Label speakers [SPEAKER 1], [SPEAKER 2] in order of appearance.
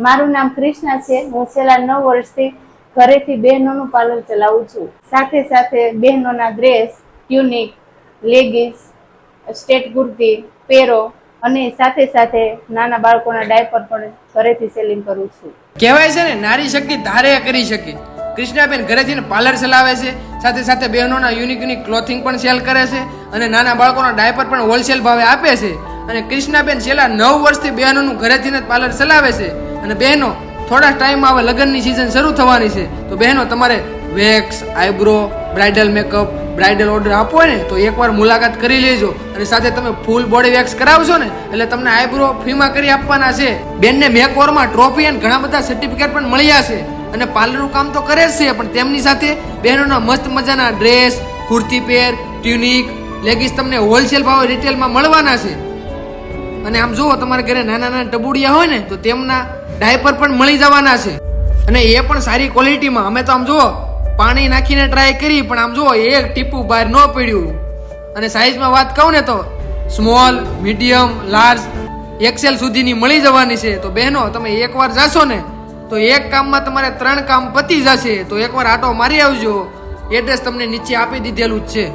[SPEAKER 1] મારું નામ કૃષ્ણા છે। હું છેલ્લા 9 વર્ષથી ઘરેથી બહેનોનું પાર્લર ચલાવું છું। સાથે સાથે બહેનોના dress, tunic, leggings, straight kurti, પેરો અને સાથે સાથે નાના બાળકોના ડાયપર પણ ઘરેથી સેલિંગ કરું છું।
[SPEAKER 2] કહેવાય છે ને, નારી શક્તિ ધારે કરી શકે। કૃષ્ણાબેન ઘરેથી પાર્લર ચલાવે છે, સાથે સાથે બહેનોના યુનિક ક્લોથિંગ પણ સેલ કરે છે અને નાના બાળકોના ડાયપર પણ હોલસેલ ભાવે આપે છે। અને કૃષ્ણાબેન છેલ્લા 9 વર્ષથી બહેનોનું ઘરેથી જ પાર્લર ચલાવે છે। અને બહેનો થોડા ટાઈમમાં હવે લગ્નની સિઝન શરૂ થવાની છે, તો બહેનો તમારે wax, eyebrow, bridal makeup, bridal order આપવો હોય ને તો એકવાર મુલાકાત કરી લેજો। અને સાથે તમે ફૂલ બોડી વેક્સ કરાવશો ને એટલે તમને આઈબ્રો ફ્રીમાં કરી આપવાના છે। બેનને મેકઓવરમાં ટ્રોફી અને ઘણા બધા સર્ટિફિકેટ પણ મળ્યા છે। અને પાર્લરનું કામ તો કરે જ છે, પણ તેમની સાથે બહેનોના મસ્ત મજાના ડ્રેસ, કુર્તી પેર, ટ્યુનિક, લેગીસ તમને હોલસેલ ભાવે રિટેલમાં મળવાના છે। અને આમ જુઓ, તમારા ઘરે નાના ટબુડિયા હોય ને તો તેમના ડાયપર પણ મળી જવાના છે, અને એ પણ સારી ક્વોલિટીમાં। અમે તો આમ જુઓ પાણી નાખીને ટ્રાય કરી, પણ આમ જુઓ એક ટીપું બહાર ન પડ્યું। અને સાઈઝમાં વાત કહું ને તો સ્મોલ, મીડિયમ, લાર્જ, એક્સેલ સુધીની મળી જવાની છે। તો બહેનો તમે એકવાર જાશો ને તો એક કામમાં તમારે 3 કામ પતી જશે। તો એકવાર આટો મારી આવજો। એડ્રેસ તમને નીચે આપી દીધેલું જ છે।